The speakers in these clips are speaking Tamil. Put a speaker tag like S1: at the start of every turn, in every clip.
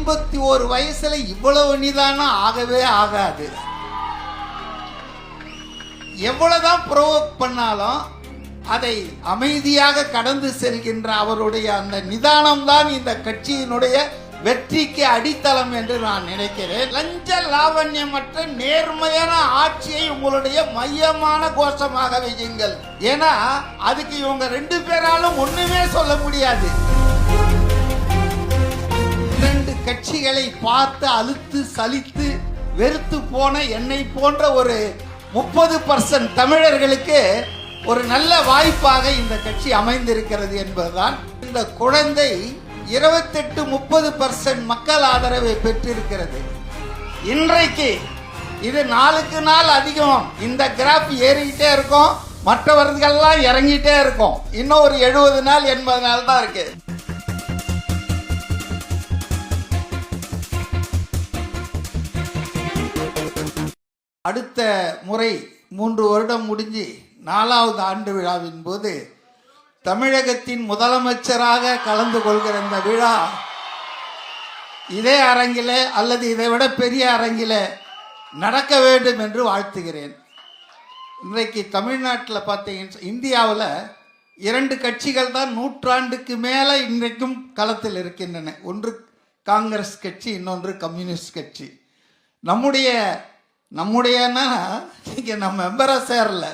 S1: 51 வயசுல இவ்வளவு நிதானம் ஆகவே ஆகாது. எவ்வளவுதான் ப்ரோவோக் பண்ணாலும் அதை அமைதியாக கடந்து செல்கின்ற அவருடைய அந்த நிதானம் தான் இந்த கட்சியினுடைய வெற்றிக்கு அடித்தளம் என்று நான் நினைக்கிறேன். லஞ்ச லாவண்யமற்ற நேர்மையான ஆட்சியை உங்களுடைய மையமான கோஷமாக வையுங்கள். ஏன்னா அதுக்கு இவங்க 2 பேராலும் ஒண்ணுமே சொல்ல முடியாது. 2 கட்சிகளை பார்த்து அழுத்து சலித்து வெறுத்து போன என்னை போன்ற ஒரு 30% தமிழர்களுக்கு ஒரு நல்ல வாய்ப்பாக இந்த கட்சி அமைந்திருக்கிறது என்பதுதான். இந்த குழந்தை 28-30% மக்கள் ஆதரவை பெற்றிருக்கிறது. இன்றைக்கு இது நாளுக்கு நாள் அதிகம். இந்த கிராஃப் ஏறிக்கிட்டே இருக்கும், மற்றவர்கள்லாம் இறங்கிட்டே இருக்கும். இன்னும் ஒரு 70 நாள் 80 நாள் தான் இருக்கு. அடுத்த முறை 3 வருடம் முடிஞ்சு 4வது ஆண்டு விழாவின் போது தமிழகத்தின் முதலமைச்சராக கலந்து கொள்கிற இந்த விழா இதே அரங்கிலே அல்லது இதை விட பெரிய அரங்கிலே நடக்க வேண்டும் என்று வாழ்த்துகிறேன். இன்றைக்கு தமிழ்நாட்டில் பார்த்தீங்கன்னா இந்தியாவில் 2 கட்சிகள் தான் நூற்றாண்டுக்கு மேலே இன்றைக்கும் களத்தில் இருக்கின்றன. ஒன்று காங்கிரஸ் கட்சி, இன்னொன்று கம்யூனிஸ்ட் கட்சி. நம்முடையன்னா இங்கே நம்ம மெம்பராக சேரல,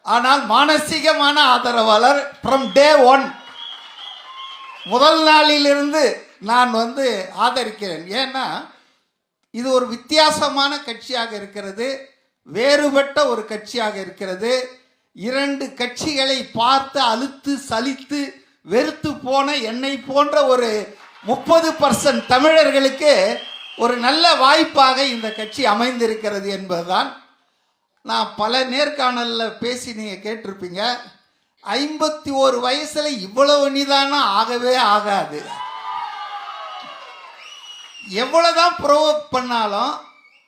S1: ஆனால் மானசீகமான ஆதரவாளர் ஃப்ரம் டே 1 முதல் நாளிலிருந்து நான் ஆதரிக்கிறேன். ஏன்னா இது ஒரு வித்தியாசமான கட்சியாக இருக்கிறது, வேறுபட்ட ஒரு கட்சியாக இருக்கிறது. 2 கட்சிகளை பார்த்து அழுத்து சலித்து வெறுத்து போன என்னை போன்ற ஒரு 30% தமிழர்களுக்கு ஒரு நல்ல வாய்ப்பாக இந்த கட்சி அமைந்திருக்கிறது என்பதுதான். நான் பல நேர்காணலில் பேசி நீங்கள் கேட்டிருப்பீங்க, 51 வயசுல இவ்வளவு நிதானம் ஆகவே ஆகாது. எவ்வளவுதான் ப்ரோவோக் பண்ணாலும்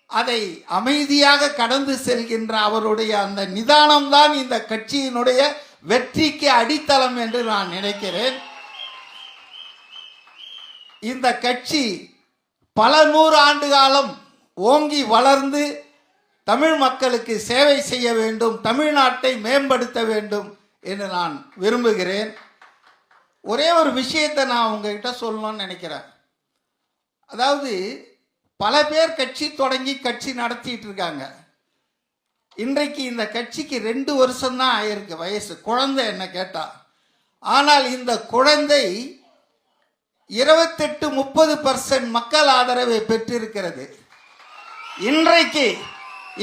S1: அதை அமைதியாக கடந்து செல்கின்ற அவருடைய அந்த நிதானம் தான் இந்த கட்சியினுடைய வெற்றிக்கு அடித்தளம் என்று நான் நினைக்கிறேன். இந்த கட்சி பல 100 ஆண்டு காலம் ஓங்கி வளர்ந்து தமிழ் மக்களுக்கு சேவை செய்ய வேண்டும், தமிழ்நாட்டை மேம்படுத்த வேண்டும் என்று நான் விரும்புகிறேன். ஒரே ஒரு விஷயத்தை நான் உங்ககிட்ட சொல்லணும்னு நினைக்கிறேன். அதாவது பல பேர் கட்சி தொடங்கி கட்சி நடத்திட்டு இருக்காங்க. இன்றைக்கு இந்த கட்சிக்கு 2 வருஷம் தான் ஆயிருக்கு வயசு, குழந்தை என்ன கேட்டா. ஆனால் இந்த குழந்தை 28-30% மக்கள் ஆதரவை பெற்றிருக்கிறது. இன்றைக்கு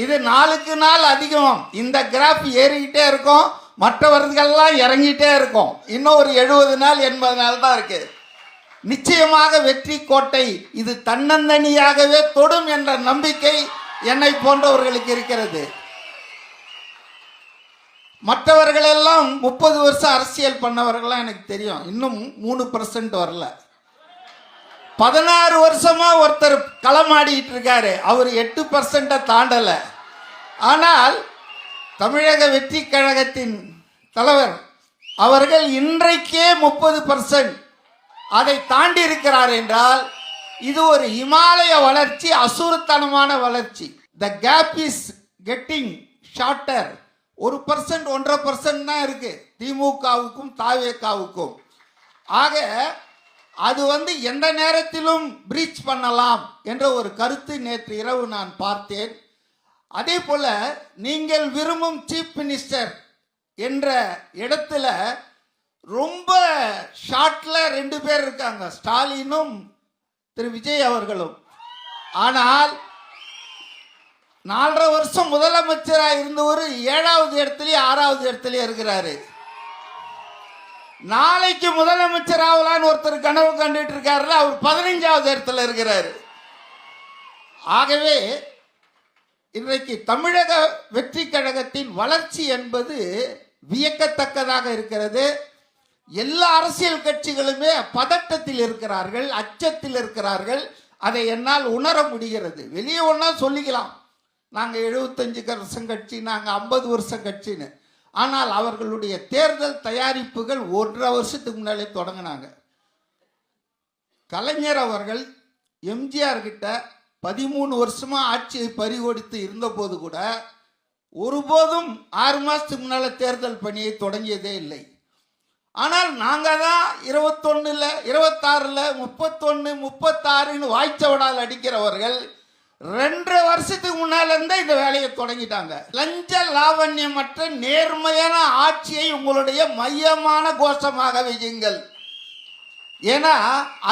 S1: இது நாளுக்கு நாள் அதிகம். இந்த கிராஃப் ஏறிக்கிட்டே இருக்கும், மற்றவர்கள்லாம் இறங்கிட்டே இருக்கும். இன்னும் ஒரு 70 நாள் 80 நாள் தான் இருக்கு. நிச்சயமாக வெற்றி கோட்டை இது தன்னந்தனியாகவே தொடும் என்ற நம்பிக்கை என்னை போன்றவர்களுக்கு இருக்கிறது. மற்றவர்களெல்லாம் 30 வருஷம் அரசியல் பண்ணவர்கள்லாம் எனக்கு தெரியும், இன்னும் 3% வரல. 16 வருஷமா ஒருத்தர் களமாடிட்டு இருக்காரு, அவர் 8% தாண்டல. ஆனால் தமிழக வெற்றி கழகத்தின் தலைவர் அவர்கள் இன்றைக்கே 30% அதை தாண்டி இருக்கிறார் என்றால் இது ஒரு இமாலய வளர்ச்சி, அசுரத்தனமான வளர்ச்சி. த கேப் இஸ் கெட்டிங் ஷார்ட்டர். 1% 1.5% தான் இருக்கு திமுகவுக்கும் தாவேகாவுக்கும். ஆக அது எந்த நேரத்திலும் பிரீச் பண்ணலாம் என்ற ஒரு கருத்து நேற்று இரவு நான் பார்த்தேன். அதே போல நீங்கள் விரும்பும் சீஃப் மினிஸ்டர் என்ற இடத்துல ரொம்ப ஷார்ட்ல 2 பேர் இருக்காங்க, ஸ்டாலினும் திரு விஜய் அவர்களும். ஆனால் 4.5 வருஷம் முதலமைச்சராக இருந்தவர் 7வது இடத்துலயே 6வது இடத்துலயே இருக்கிறாரு. நாளைக்கு முதலமைச்சர் ஆகலான்னு ஒருத்தர் கனவு கண்டுட்டு இருக்காரு, அவர் 15வது இடத்துல இருக்கிறாரு. ஆகவே இன்றைக்கு தமிழக வெற்றி கழகத்தின் வளர்ச்சி என்பது வியக்கத்தக்கதாக இருக்கிறது. எல்லா அரசியல் கட்சிகளுமே பதட்டத்தில் இருக்கிறார்கள், அச்சத்தில் இருக்கிறார்கள். அதை என்னால் உணர முடிகிறது. வெளியே ஒன்றா சொல்லிக்கலாம், நாங்கள் 75 கட்சி, நாங்கள் 50 வருஷம் கட்சின்னு. ஆனால் அவர்களுடைய தேர்தல் தயாரிப்புகள் 1.5 வருஷத்துக்கு முன்னாலே தொடங்கினாங்க. கலைஞர் அவர்கள் எம்ஜிஆர் கிட்ட 13 வருஷமா ஆட்சியை பறிகொடுத்து இருந்தபோது கூட ஒருபோதும் 6 மாசத்துக்கு முன்னால தேர்தல் பணியை தொடங்கியதே இல்லை. ஆனால் நாங்க தான் 21ல் 26ல் 31 36ன்னு வாய்ச்சவடால் அடிக்கிறவர்கள் 2.5 வருஷத்துக்கு முன்னால இருந்தே இந்த வேலையை தொடங்கிட்டாங்க. லஞ்ச லாவண்யமற்ற நேர்மையான ஆட்சியை உங்களுடைய மையமான கோஷமாக வையுங்கள். ஏன்னா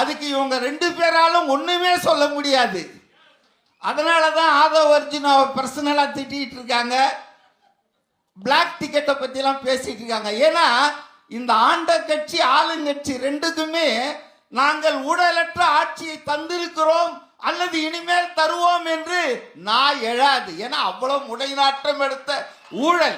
S1: அதுக்கு இவங்க 2 பேராலும் ஒண்ணுமே சொல்ல முடியாது. அதனாலதான் ஆதவ் அர்ஜுனாவை பர்சனலா திட்டிட்டு இருக்காங்க, பிளாக் டிக்கெட்டை பத்தி எல்லாம் பேசிட்டு இருக்காங்க. ஏன்னா இந்த ஆண்ட கட்சி ஆளுங்கட்சி ரெண்டுக்குமே நாங்கள் ஊழலற்ற ஆட்சியை தந்திருக்கிறோம் அல்லது இனிமேல் தருவோம் என்று நான் எழாது. ஏன்னா அவ்வளவு முடைநாட்டம் எடுத்த ஊழல்.